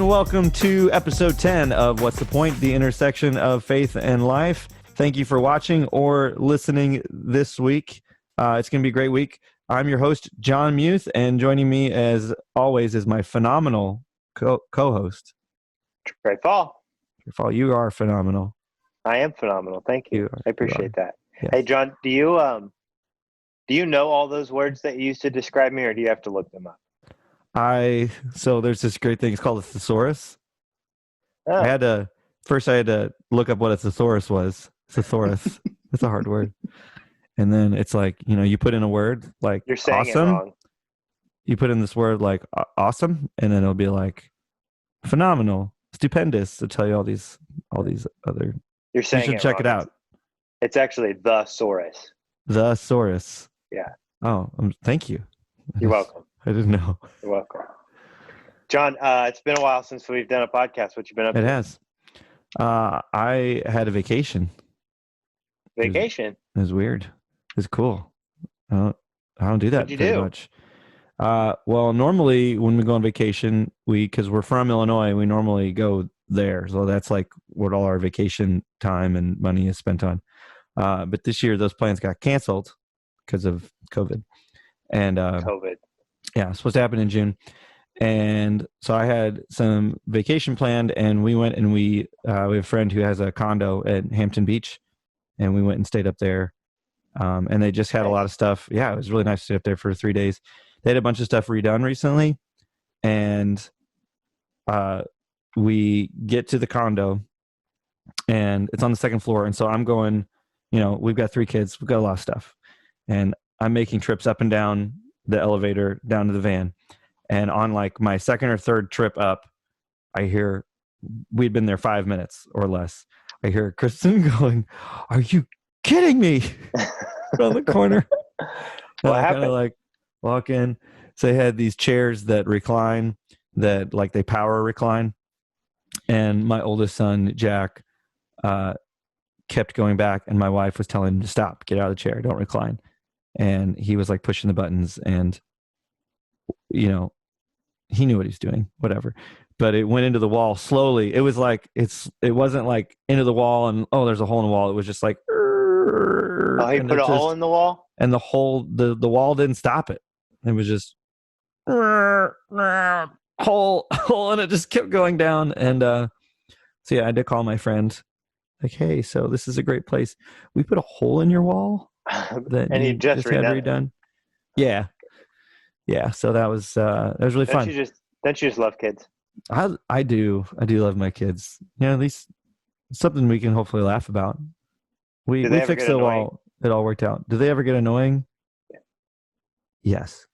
and welcome to episode 10 of What's the Point? The intersection of faith and life. Thank you for watching or listening this week. It's going to be a great week. I'm your host, John Muth, and joining me as always is my phenomenal co-host, Trey Fall. You are phenomenal. I am phenomenal. Thank you. I appreciate that. Yes. Hey, John, do you know all those words that you used to describe me, or do you have to look them up? So there's this great thing. It's called a thesaurus. Oh. I had to look up what a thesaurus was. Thesaurus. It's a hard word. And then it's like, you put in a word like You're saying awesome. it wrong. You put in this word like awesome, and then it'll be like phenomenal, stupendous to tell you all these other. You're saying you should check wrong. it out. It's actually the Saurus. The Saurus. Yeah. Oh, thank you. You're welcome. I didn't know. You're welcome. John, it's been a while since we've done a podcast. What you been up to? It has. I had a vacation. Vacation? It was weird. It was cool. I don't do that What'd you very do? much. Well, normally when we go on vacation, because we're from Illinois, we normally go there. So that's like what all our vacation time and money is spent on. But this year, those plans got canceled because of COVID. And COVID. Yeah, it's supposed to happen in June. And so I had some vacation planned, and we went and we have a friend who has a condo at Hampton Beach, and we went and stayed up there. And they just had a lot of stuff. Yeah, it was really nice to stay up there for 3 days. They had a bunch of stuff redone recently, and we get to the condo, and it's on the second floor. And so I'm going, we've got 3 kids. We've got a lot of stuff. And I'm making trips up and down the elevator, down to the van. And on like my second or third trip up, I hear, we'd been there 5 minutes or less. I hear Kristen going, "Are you kidding me?" Around the corner. What I happened? kind of like walk in. So they had these chairs that recline, that like they power recline. And my oldest son, Jack, kept going back, and my wife was telling him to stop, get out of the chair, don't recline. And he was like pushing the buttons, and he knew what he's doing, whatever. But it went into the wall slowly. It was like it wasn't like into the wall and there's a hole in the wall. It was just like He put a hole in the wall? And the wall didn't stop it. It was just hole, and it just kept going down. And so yeah, I had to call my friend, like, "Hey, so this is a great place. We put a hole in your wall that and you you just had redone. Yeah. So that was really fun. Don't you just love kids? I do love my kids. At least something we can hopefully laugh about. We fixed it all. It all worked out. Do they ever get annoying? Yeah. Yes.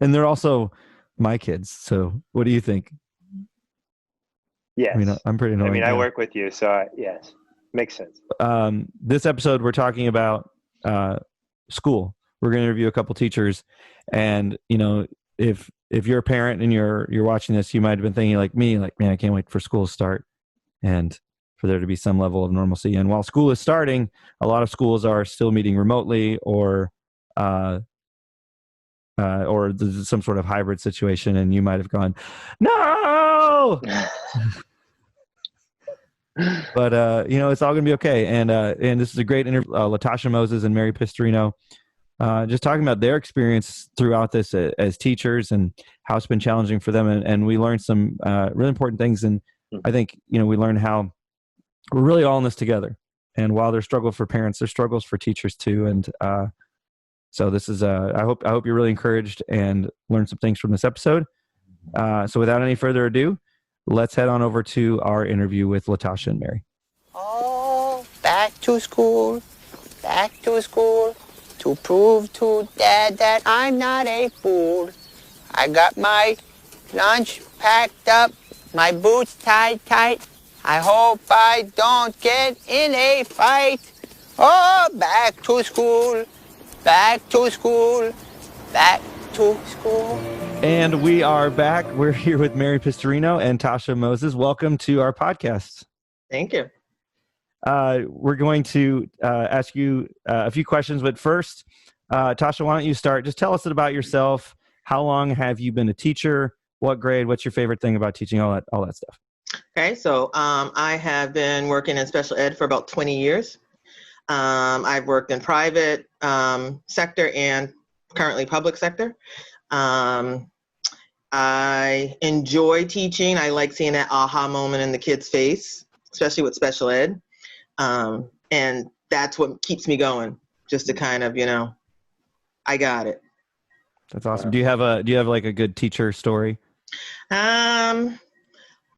And they're also my kids. So what do you think? Yes. I mean, I'm pretty annoying. I work with you, so yes, makes sense. This episode, we're talking about school. We're going to interview a couple teachers, and if you're a parent and you're watching this, you might have been thinking like me, like, man, I can't wait for school to start and for there to be some level of normalcy. And while school is starting, a lot of schools are still meeting remotely or there's some sort of hybrid situation, and you might have gone, no. But it's all gonna be okay. And this is a great interview. Letasha Moses and Mary Pistorino, just talking about their experience throughout this as teachers and how it's been challenging for them. And we learned some really important things. And I think we learned how we're really all in this together. And while there's struggle for parents, there's struggles for teachers too. And so this is I hope you're really encouraged and learn some things from this episode. So without any further ado, let's head on over to our interview with Letasha and Mary. Oh, back to school, to prove to Dad that I'm not a fool. I got my lunch packed up, my boots tied tight. I hope I don't get in a fight. Oh, back to school, back to school, back to school. And we are back. We're here with Mary Pistorino and Tasha Moses. Welcome to our podcast. Thank you. We're going to ask you a few questions, but first, Tasha, why don't you start? Just tell us about yourself. How long have you been a teacher? what grade? What's your favorite thing about teaching? All that stuff. Okay, so I have been working in special ed for about 20 years. I've worked in private sector and currently public sector. I enjoy teaching. I like seeing that aha moment in the kid's face, especially with special ed. And that's what keeps me going, just to kind of, I got it. That's awesome. Do you have like a good teacher story?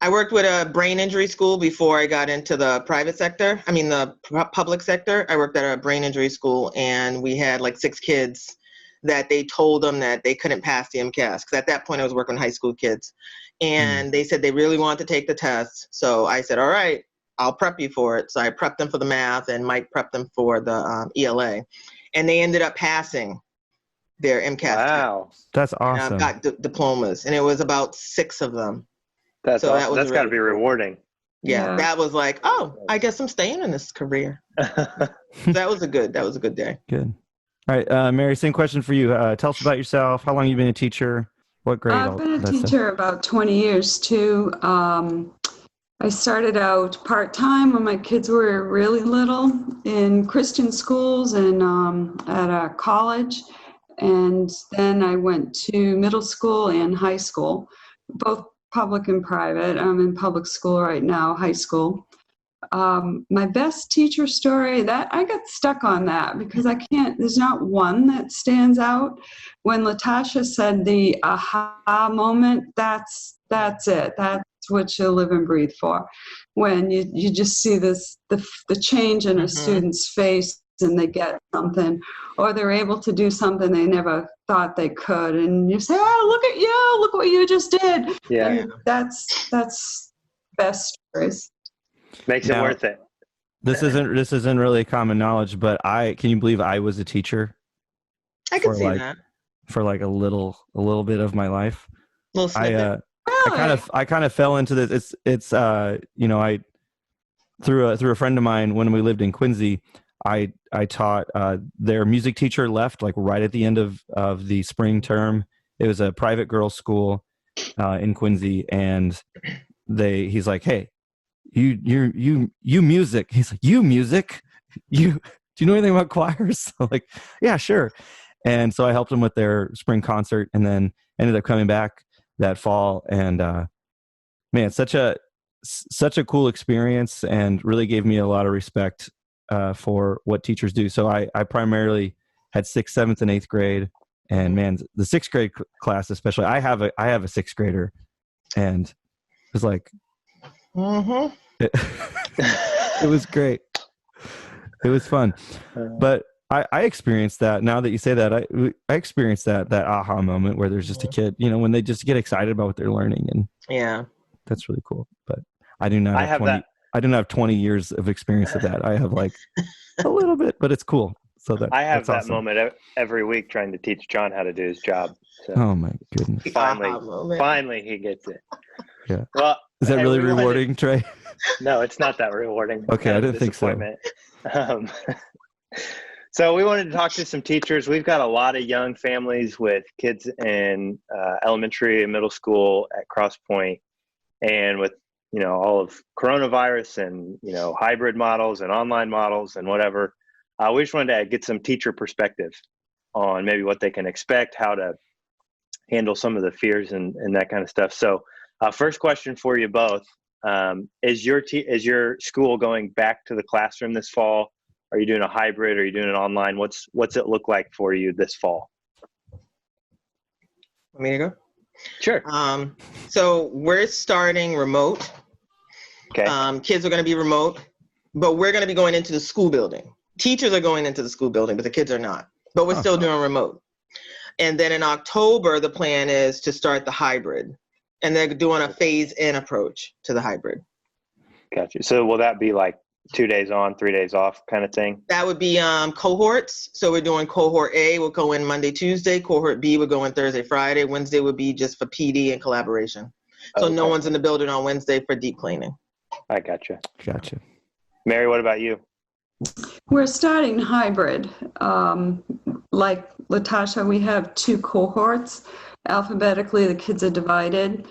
I worked with a brain injury school before I got into the private sector. I mean, the public sector. I worked at a brain injury school, and we had like 6 kids that they told them that they couldn't pass the MCAS. Because at that point, I was working with high school kids. And they said they really wanted to take the test. So I said, all right, I'll prep you for it. So I prepped them for the math, and Mike prepped them for the ELA. And they ended up passing their MCAS. Wow. That's awesome. And got diplomas. And it was about 6 of them. That's So awesome. that was That's got to really be rewarding. Yeah, that was like, oh, I guess I'm staying in this career. That was a good day. Good. All right, Mary, same question for you. Tell us about yourself. How long have you been a teacher? What grade? I've been a teacher about 20 years too. I started out part-time when my kids were really little in Christian schools and at a college. And then I went to middle school and high school, both public and private. I'm in public school right now, high school. My best teacher story, that I got stuck on that because there's not one that stands out. When Letasha said the aha moment, that's it. That's what you live and breathe for. When you just see the change in a student's face and they get something, or they're able to do something they never thought they could, and you say, oh, look at you, look what you just did. Yeah. And that's best stories. Makes it worth it. This isn't really common knowledge, but can you believe I was a teacher? I can see that. For like a little bit of my life. Little snippet. I kind of fell into this. It's I through a friend of mine when we lived in Quincy, I taught their music teacher left like right at the end of the spring term. It was a private girls' school in Quincy, and he's like, hey, you music. He's like, you music? Do you know anything about choirs? I'm like, yeah, sure. And so I helped them with their spring concert, and then ended up coming back that fall. And man, such a cool experience, and really gave me a lot of respect for what teachers do. So I primarily had 6th, 7th, and 8th grade, and man, the 6th grade class especially. I have a 6th grader, and it was like, it was great. It was fun, but I experienced that. Now that you say that, I experienced that aha moment where there's just a kid, when they just get excited about what they're learning, and yeah, that's really cool. But I do not have 20 years of experience of that. I have like a little bit, but it's cool. So I have that awesome. moment every week trying to teach John how to do his job. So oh my goodness! Finally, he gets it. Yeah. Well, is that really rewarding, Trey? No, it's not that rewarding. Okay, I didn't think so. So we wanted to talk to some teachers. We've got a lot of young families with kids in elementary and middle school at Cross Pointe, and with all of coronavirus and hybrid models and online models and whatever. We just wanted to get some teacher perspective on maybe what they can expect, how to handle some of the fears and that kind of stuff. So first question for you both, is your school going back to the classroom this fall? Are you doing a hybrid? Are you doing it online? What's it look like for you this fall? Want me to go? Sure. So we're starting remote. Okay. Kids are going to be remote, but we're going to be going into the school building. Teachers are going into the school building, but the kids are not. But we're still doing remote. And then in October, the plan is to start the hybrid. And they're doing a phase-in approach to the hybrid. Gotcha. So will that be like 2 days on, 3 days off kind of thing? That would be cohorts. So we're doing cohort A will go in Monday, Tuesday. Cohort B would go in Thursday, Friday. Wednesday would be just for PD and collaboration. So no one's in the building on Wednesday for deep cleaning. I gotcha. Mary, what about you? We're starting hybrid. Like Letasha, we have 2 cohorts. alphabetically, the kids are divided.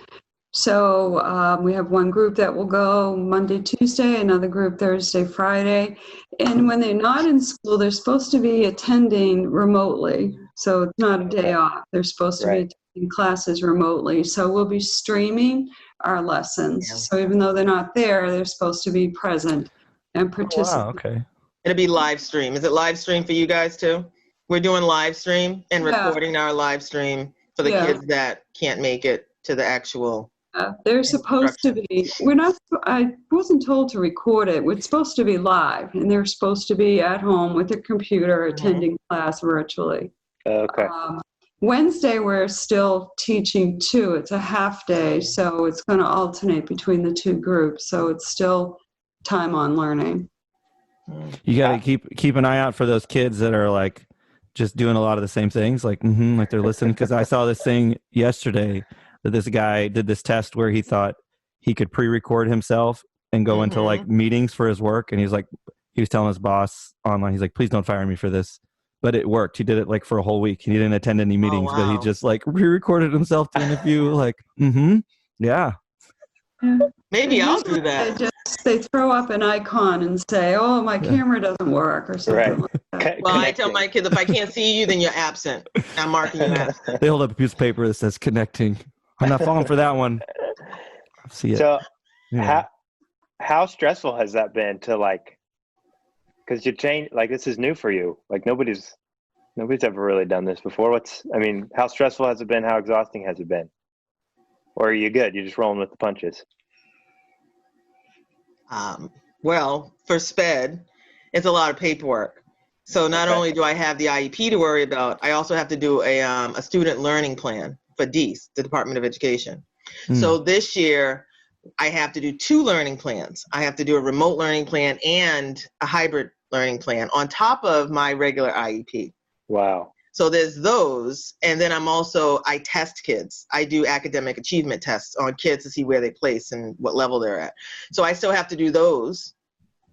So we have one group that will go Monday, Tuesday, another group Thursday, Friday. And when they're not in school, they're supposed to be attending remotely. So it's not a day off. They're supposed to be attending classes remotely. So we'll be streaming our lessons. So even though they're not there, they're supposed to be present and participate. Oh, wow, okay. It'll be live stream. Is it live stream for you guys too? We're doing live stream and recording our live stream for the kids that can't make it to the actual. They're supposed to be, I wasn't told to record it. It's supposed to be live, and they're supposed to be at home with their computer attending class virtually. Okay. Wednesday, we're still teaching too. It's a half day, so it's going to alternate between the two groups. So it's still time on learning. You got to keep an eye out for those kids that are like just doing a lot of the same things, like they're listening. Because I saw this thing yesterday that this guy did this test where he thought he could pre-record himself and go into like meetings for his work. And he was telling his boss online, he's like, please don't fire me for this. But it worked. He did it like for a whole week. He didn't attend any meetings, but he just like re-recorded himself doing a few like, yeah. Maybe I'll do that. They throw up an icon and say, oh, my camera doesn't work or something like that. Well, I tell my kids, if I can't see you, then you're absent. I'm marking you absent. They hold up a piece of paper that says connecting. I'm not falling for that one. See it. So how stressful has that been to like, because you change, like this is new for you. Like nobody's ever really done this before. How stressful has it been? How exhausting has it been? Or are you good? You're just rolling with the punches? Well, for SPED, it's a lot of paperwork. So not only do I have the IEP to worry about, I also have to do a student learning plan for DEES, the Department of Education. So this year, I have to do 2 learning plans. I have to do a remote learning plan and a hybrid learning plan on top of my regular IEP. Wow. So there's those. And then I test kids. I do academic achievement tests on kids to see where they place and what level they're at. So I still have to do those.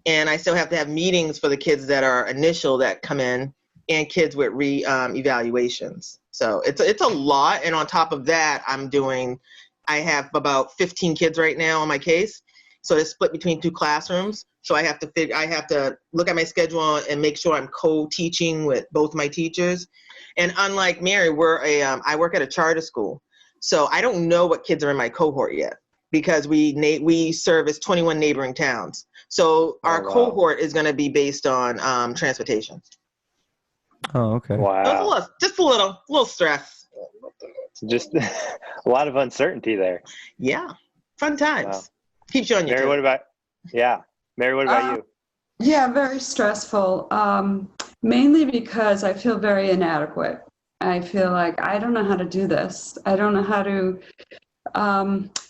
And I still have to have meetings for the kids that are initial that come in and kids with evaluations. So it's a lot. And on top of that, I have about 15 kids right now on my case. So it's split between 2 classrooms. So I have to look at my schedule and make sure I'm co-teaching with both my teachers. And unlike Mary, I work at a charter school. So I don't know what kids are in my cohort yet because we service 21 neighboring towns. So our cohort is going to be based on transportation. Oh, okay. Wow. So just a little stress. Just a lot of uncertainty there. Yeah. Fun times. Wow. Keeps you on your toes. Mary, what about you? Yeah, very stressful. Mainly because I feel very inadequate. I feel like I don't know how to do this. I don't know how to.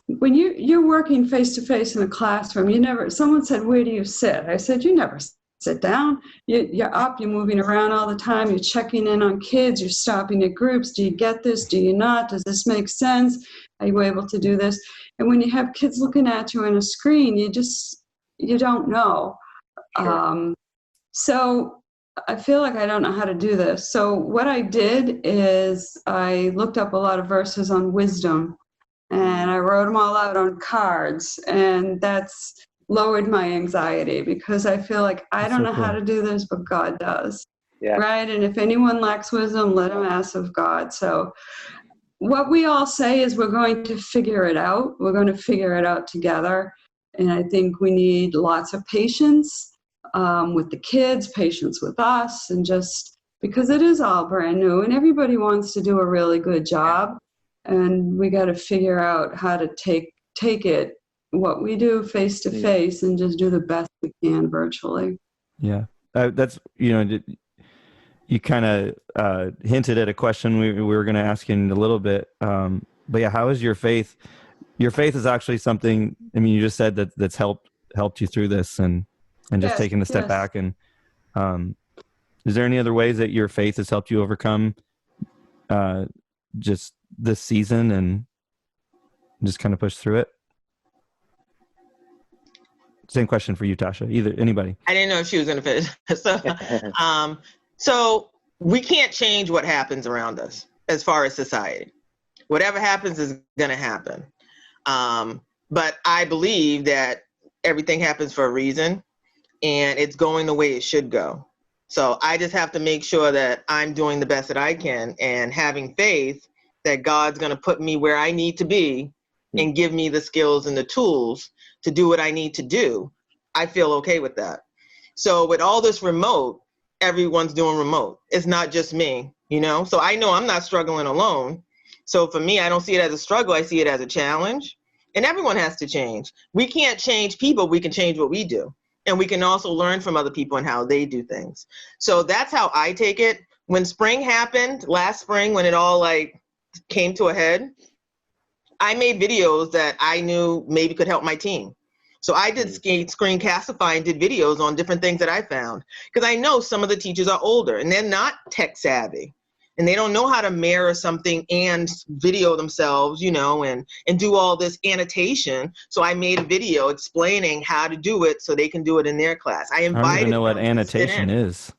When you're working face to face in a classroom, someone said, where do you sit? I said, you never sit down. You're up, you're moving around all the time. You're checking in on kids. You're stopping at groups. Do you get this? Do you not? Does this make sense? Are you able to do this? And when you have kids looking at you on a screen, you don't know. Sure. So I feel like I don't know how to do this. So what I did is I looked up a lot of verses on wisdom and I wrote them all out on cards, and that's lowered my anxiety because I feel like I don't know how to do this, but God does. Yeah. Right? And if anyone lacks wisdom, let him ask of God. So what we all say is we're going to figure it out. We're going to figure it out together. And I think we need lots of patience with the kids, patience with us, and just because it is all brand new and everybody wants to do a really good job. And we got to figure out how to take it, what we do face to face, and just do the best we can virtually. Yeah. That's, you kind of hinted at a question we were going to ask you in a little bit. But yeah, how is your faith? Your faith is actually something, you just said that's helped you through this and just taking a step back. And is there any other ways that your faith has helped you overcome just this season and just kind of push through it? Same question for you, Tasha. Anybody? I didn't know if she was going to finish. So we can't change what happens around us as far as society. Whatever happens is going to happen. But I believe that everything happens for a reason, and it's going the way it should go. So I just have to make sure that I'm doing the best that I can and having faith that God's going to put me where I need to be and give me the skills and the tools to do what I need to do. I feel okay with that. So with all this remote, everyone's doing remote. It's not just me, you know? So I know I'm not struggling alone. So for me, I don't see it as a struggle. I see it as a challenge. And everyone has to change. We can't change people. We can change what we do. And we can also learn from other people and how they do things. So that's how I take it. When spring happened, last spring, when it all like came to a head, I made videos that I knew maybe could help my team. So I did screencastify and did videos on different things that I found. Because I know some of the teachers are older and they're not tech savvy. And they don't know how to mirror something and video themselves, you know, and do all this annotation. So I made a video explaining how to do it so they can do it in their class. I invited I don't even know what them to annotation sit in. is.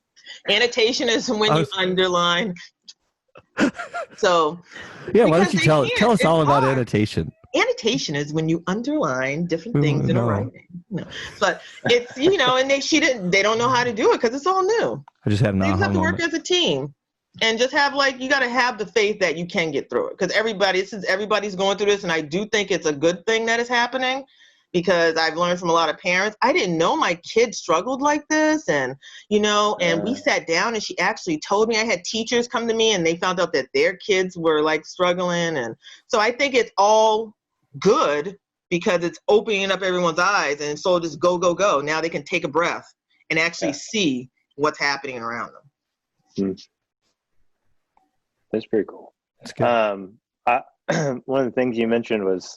Annotation is when you underline. So yeah, why don't you tell us all about hard. Annotation? Annotation is when you underline different things in a no. writing. No. But it's, you know, and they don't know how to do it because it's all new. I just had an They just aha have to work moment. as a team. And just have you got to have the faith that you can get through it, because everybody's going through this. And I do think it's a good thing that is happening, because I've learned from a lot of parents. I didn't know my kids struggled like this. And, you know, and we sat down and she actually told me. I had teachers come to me and they found out that their kids were like struggling. And so I think it's all good because it's opening up everyone's eyes. And so just go, go, go. Now they can take a breath and actually see what's happening around them. That's pretty cool. That's good. One of the things you mentioned was,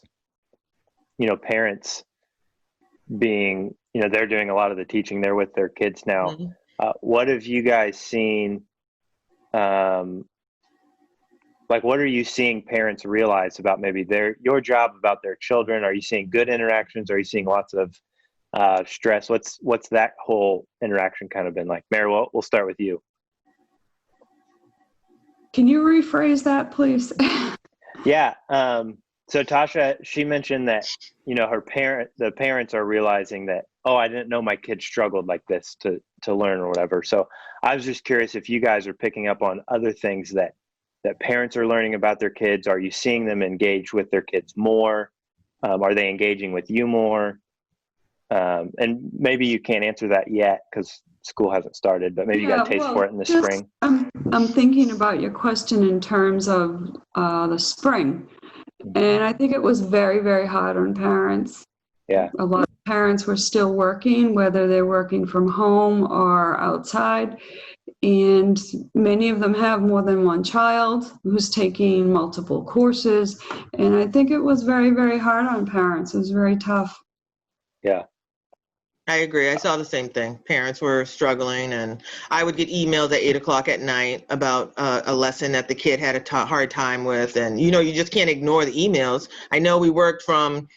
you know, parents being, you know, they're doing a lot of the teaching. They're with their kids now. Mm-hmm. What have you guys seen? What are you seeing parents realize about maybe your job, about their children? Are you seeing good interactions? Are you seeing lots of stress? What's that whole interaction kind of been like? Mary, we'll start with you. Can you rephrase that, please? Yeah. So Tasha, she mentioned that, you know, the parents are realizing that, oh, I didn't know my kid struggled like this to learn or whatever. So I was just curious if you guys are picking up on other things that parents are learning about their kids. Are you seeing them engage with their kids more? Are they engaging with you more? And maybe you can't answer that yet because school hasn't started, but maybe you got a taste for it in the spring. I'm thinking about your question in terms of the spring. And I think it was very, very hard on parents. Yeah. A lot of parents were still working, whether they're working from home or outside. And many of them have more than one child who's taking multiple courses. And I think it was very, very hard on parents. It was very tough. Yeah. I agree. I saw the same thing. Parents were struggling, and I would get emails at 8:00 at night about a lesson that the kid had a hard time with. And, you know, you just can't ignore the emails. I know we worked from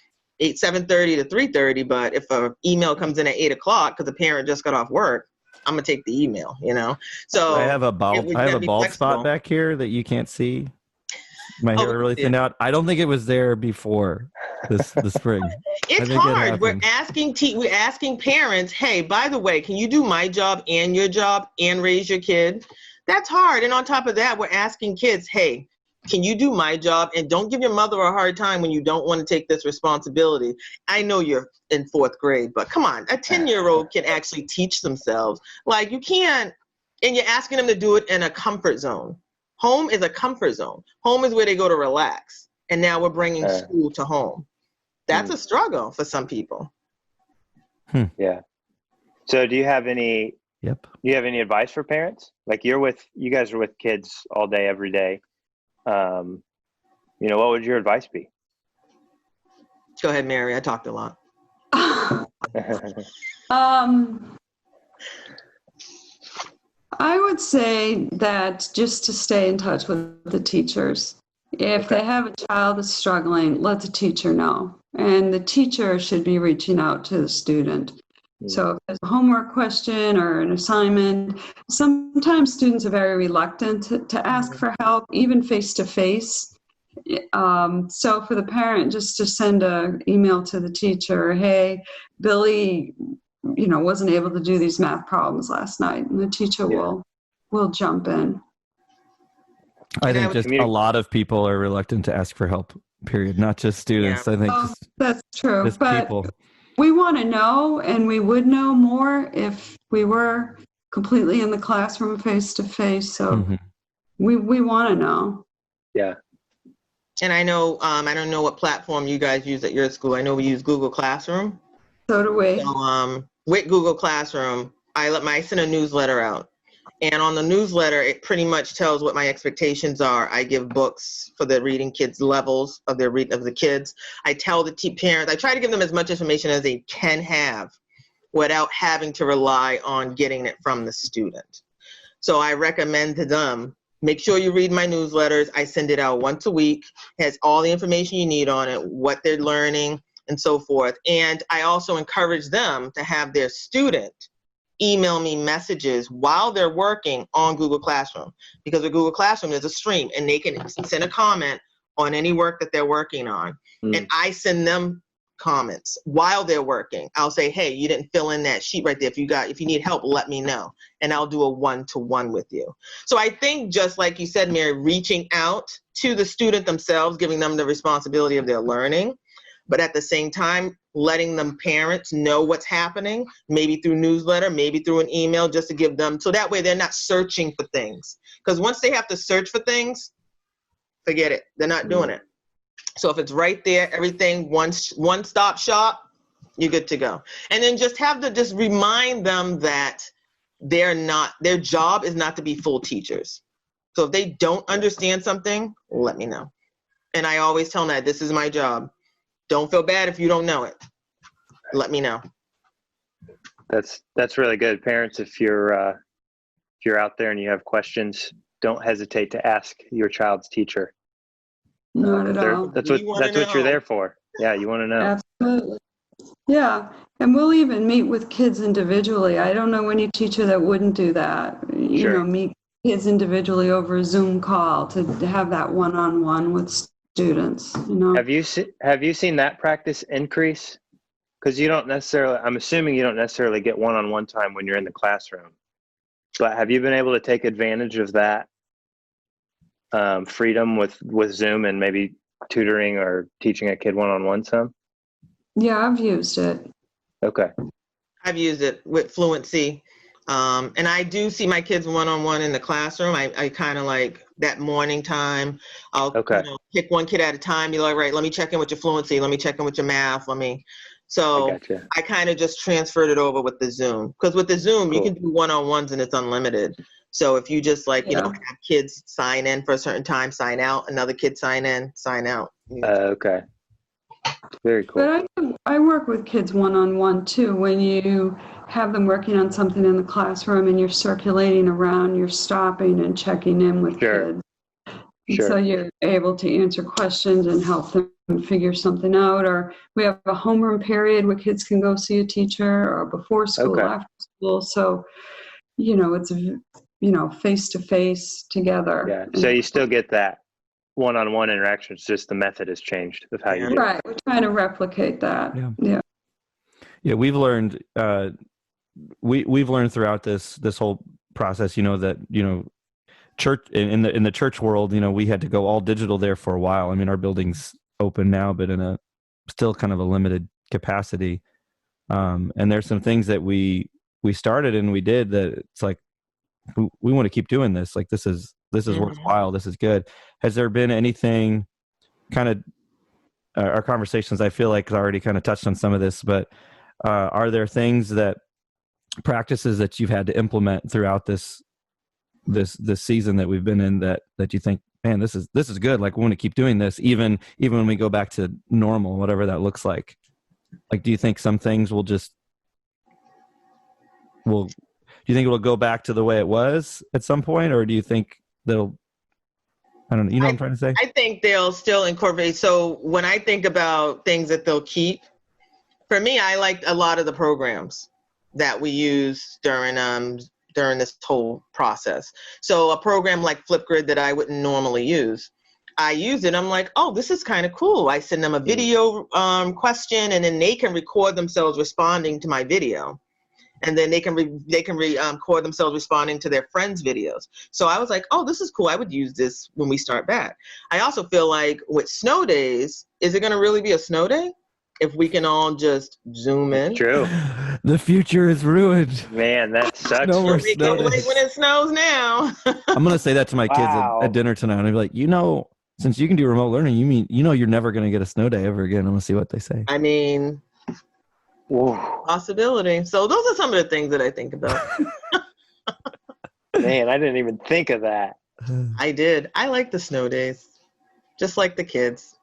7:30 to 3:30, but if an email comes in at 8:00 because the parent just got off work, I'm going to take the email, you know? So I have a bald spot back here that you can't see. My hair really thinned out. I don't think it was there before the spring. It's hard. We're asking parents, hey, by the way, can you do my job and your job and raise your kid? That's hard. And on top of that, we're asking kids, hey, can you do my job? And don't give your mother a hard time when you don't want to take this responsibility. I know you're in 4th grade, but come on, a 10-year-old can actually teach themselves. Like, you can't, and you're asking them to do it in a comfort zone. Home is a comfort zone. Home is where they go to relax. And now we're bringing school to home. That's a struggle for some people. Yeah. So do you have any advice for parents? Like, you guys are with kids all day, every day. You know, what would your advice be? Go ahead, Mary. I talked a lot. I would say that just to stay in touch with the teachers. If they have a child that's struggling, let the teacher know. And the teacher should be reaching out to the student. So if there's a homework question or an assignment, sometimes students are very reluctant to ask for help, even face-to-face. So for the parent, just to send an email to the teacher, hey, Billy, wasn't able to do these math problems last night, and the teacher will jump in. I think just a lot of people are reluctant to ask for help, period. Not just students. I think that's true. just but people. We want to know, and we would know more if we were completely in the classroom face to face. So we want to know. Yeah. And I know, I don't know what platform you guys use at your school. I know we use Google Classroom. So do we. So, with Google Classroom, I send a newsletter out. And on the newsletter, it pretty much tells what my expectations are. I give books for the reading kids' levels of the kids. I tell the parents, I try to give them as much information as they can have without having to rely on getting it from the student. So I recommend to them, make sure you read my newsletters. I send it out once a week. It has all the information you need on it, what they're learning, and so forth. And I also encourage them to have their student email me messages while they're working on Google Classroom, because with Google Classroom, there's a stream and they can send a comment on any work that they're working on. And I send them comments while they're working. I'll say, hey, you didn't fill in that sheet right there. If you need help, let me know. And I'll do a one-to-one with you. So I think, just like you said, Mary, reaching out to the student themselves, giving them the responsibility of their learning, but at the same time, letting them parents know what's happening, maybe through newsletter, maybe through an email, just to give them, so that way they're not searching for things. Because once they have to search for things, forget it. They're not doing it. So if it's right there, everything, one-stop shop, you're good to go. And then just remind them that their job is not to be full teachers. So if they don't understand something, let me know. And I always tell them that this is my job. Don't feel bad if you don't know it. Let me know. That's really good. Parents, if you're out there and you have questions, don't hesitate to ask your child's teacher. Not at all. That's what you're there for. Yeah, you want to know. Absolutely. Yeah, and we'll even meet with kids individually. I don't know any teacher that wouldn't do that. Meet kids individually over a Zoom call to have that one-on-one with students. Have you seen that practice increase? Because I'm assuming you don't necessarily get one-on-one time when you're in the classroom. But have you been able to take advantage of that freedom with Zoom and maybe tutoring or teaching a kid one-on-one some? Yeah, I've used it. Okay. I've used it with fluency. And I do see my kids one-on-one in the classroom. I kind of like that morning time. I'll pick one kid at a time. Be like, right, let me check in with your fluency. Let me check in with your math. So I kind of just transferred it over with the Zoom. Because with the Zoom, you can do one-on-ones and it's unlimited. So if you just have kids sign in for a certain time, sign out, another kid sign in, sign out. Okay. Very cool. But I work with kids one-on-one too. When you have them working on something in the classroom and you're circulating around, you're stopping and checking in with kids. Sure. So you're able to answer questions and help them figure something out. Or we have a homeroom period where kids can go see a teacher, or before school, after school. So, it's, face-to-face together. Yeah, so you still get that one-on-one interaction. It's just the method has changed of how you do it. Right, we're trying to replicate that. Yeah, we've learned we've learned throughout this whole process, that church in the church world, we had to go all digital there for a while. I mean, our building's open now, but in a still kind of a limited capacity. And there's some things that we started and we did that it's like we want to keep doing this. Like this is worthwhile. This is good. Has there been anything kind of our conversations, I feel like, already kind of touched on some of this, but are there practices that you've had to implement throughout this season that we've been in that you think, man, this is good. Like we want to keep doing this, even when we go back to normal, whatever that looks like. Like, do you think some things do you think it will go back to the way it was at some point, or do you think they'll, I don't know, what I'm trying to say? I think they'll still incorporate. So when I think about things that they'll keep, for me, I liked a lot of the programs that we use during this whole process. So a program like Flipgrid that I wouldn't normally use, I used it. I'm like, oh, this is kind of cool. I send them a video question, and then they can record themselves responding to my video. And then they can record themselves responding to their friends' videos. So I was like, oh, this is cool. I would use this when we start back. I also feel like with snow days, is it going to really be a snow day if we can all just zoom in? True. The future is ruined. Man, that sucks. No more We snow can't wait days. when it snows now. I'm going to say that to my kids Wow. at dinner tonight. I'm going to be like, since you can do remote learning, you're never going to get a snow day ever again. I'm going to see what they say. I mean, Whoa. possibility. So those are some of the things that I think about. Man, I didn't even think of that. I did. I like the snow days, just like the kids.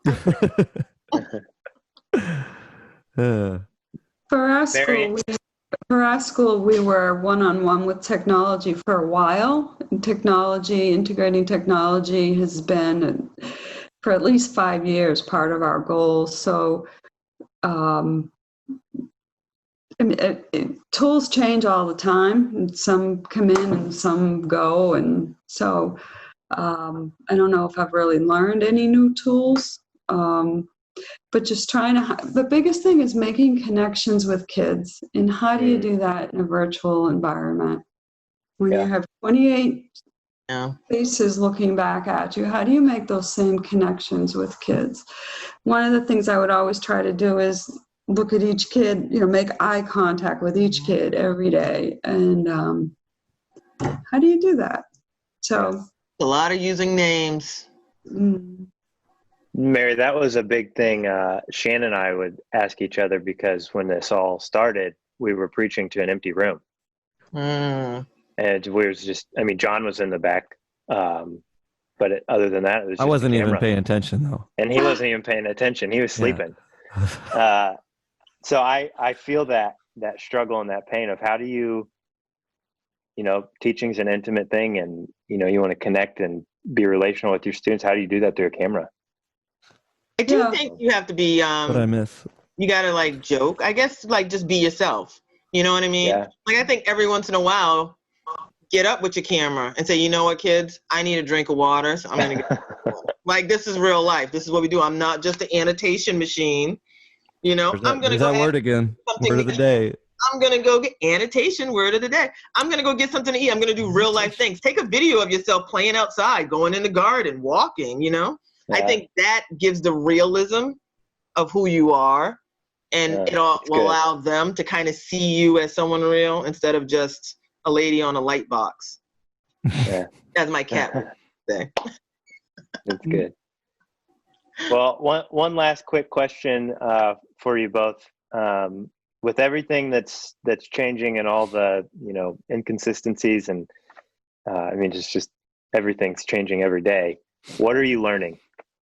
For our Very- school, we were one-on-one with technology for a while. And integrating technology has been, for at least 5 years, part of our goals. So, tools change all the time, and some come in and some go. And so I don't know if I've really learned any new tools. But just the biggest thing is making connections with kids. And how do you do that in a virtual environment? When you have 28 faces looking back at you, how do you make those same connections with kids? One of the things I would always try to do is look at each kid, make eye contact with each kid every day. And how do you do that? So A lot of using names. Mary, that was a big thing. Shannon and I would ask each other because when this all started, we were preaching to an empty room. And we was John was in the back. But other than that, it was I just wasn't a even camera. paying attention, though. And he wasn't even paying attention. He was sleeping. So I feel that struggle and that pain of how do you, teaching's an intimate thing, and, you want to connect and be relational with your students. How do you do that through a camera? I do think you have to be, What I miss. you got to joke. I guess just be yourself. You know what I mean? Yeah. I think every once in a while, get up with your camera and say, you know what, kids, I need a drink of water. So I'm going to get this is real life. This is what we do. I'm not just an annotation machine. I'm going to There's go that word again. something- Word of the day. I'm going to go get annotation word of the day. I'm going to go get something to eat. I'm going to do real life things. Take a video of yourself playing outside, going in the garden, walking, I think that gives the realism of who you are, and it will allow them to kind of see you as someone real instead of just a lady on a light box. Yeah. As my cat would say. That's good. Well, one last quick question for you both. With everything that's changing and all the inconsistencies and just everything's changing every day. What are you learning?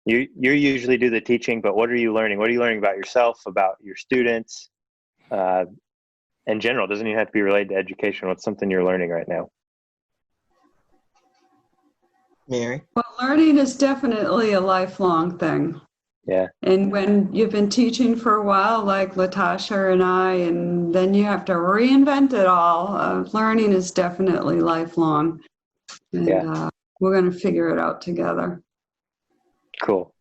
You usually do the teaching, but what are you learning? What are you learning about yourself, about your students, in general? It doesn't even have to be related to education. What's something you're learning right now? Mary? Well, learning is definitely a lifelong thing. Yeah. And when you've been teaching for a while, like Letasha and I, and then you have to reinvent it all, learning is definitely lifelong. And we're going to figure it out together. Cool.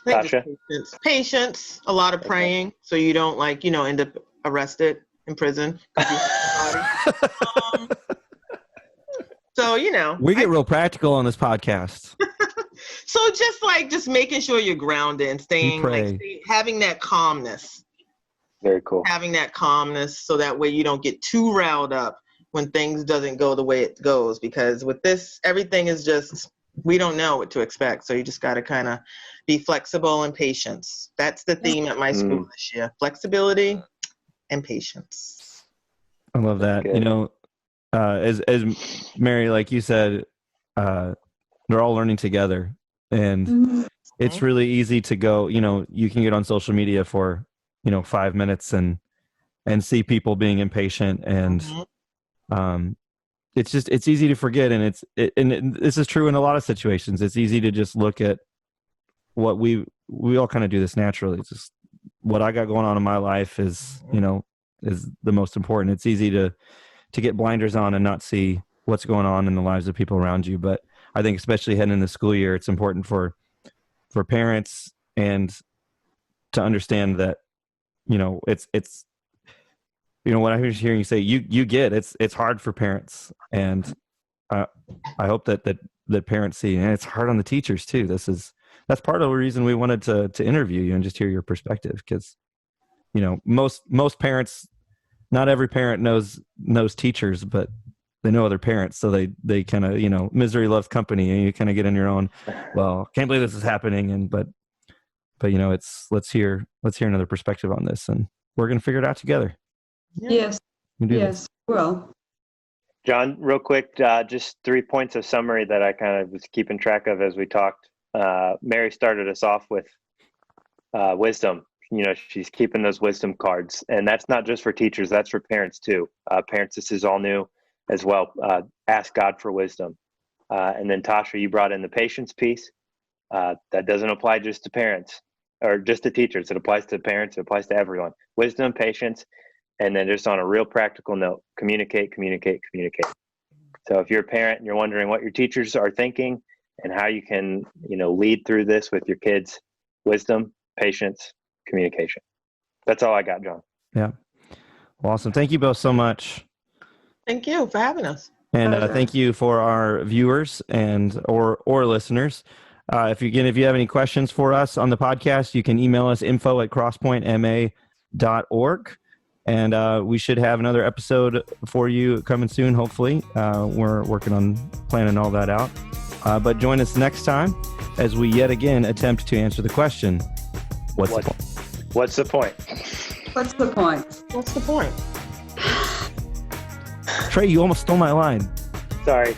I think Tasha? just patience, a lot of praying, so you don't end up arrested in prison. So We get real practical on this podcast. So just making sure you're grounded and staying having that calmness. Very cool. Having that calmness so that way you don't get too riled up when things doesn't go the way it goes, because with this everything is just, we don't know what to expect. So you just got to kind of be flexible and patience. That's the theme at my school this year. Flexibility and patience. I love that. As Mary, like you said, they're all learning together, and it's really easy to go, you can get on social media for, 5 minutes and see people being impatient, and it's easy to forget. And this is true in a lot of situations. It's easy to just look at what we all kind of do this naturally. It's just what I got going on in my life is the most important. It's easy to get blinders on and not see what's going on in the lives of people around you. But I think especially heading into the school year, it's important for for parents, and to understand that, it's what I'm hearing you say, you get it's hard for parents, and I hope that parents see, and it's hard on the teachers too. That's part of the reason we wanted to interview you and just hear your perspective, because most parents, not every parent knows teachers, but they know other parents, so they kind of, misery loves company, and you kind of get in your own, well, can't believe this is happening, and but it's let's hear another perspective on this, and we're gonna figure it out together. Yes. Yes. Well, John, real quick, just 3 points of summary that I kind of was keeping track of as we talked. Mary started us off with wisdom. She's keeping those wisdom cards, and that's not just for teachers, that's for parents too. Parents, this is all new as well. Ask God for wisdom. And then Tasha, you brought in the patience piece. That doesn't apply just to parents or just to teachers. It applies to parents. It applies to everyone. Wisdom, patience, and then just on a real practical note, communicate. So if you're a parent and you're wondering what your teachers are thinking and how you can, lead through this with your kids, wisdom, patience, communication. That's all I got, John. Yeah. Awesome. Thank you both so much. Thank you for having us. And thank you for our viewers or listeners. If you have any questions for us on the podcast, you can email us info@crosspointema.org. And we should have another episode for you coming soon, hopefully. We're working on planning all that out. But join us next time as we yet again attempt to answer the question, what's the point? What's the point? what's the point? What's the point? Trey, you almost stole my line. Sorry.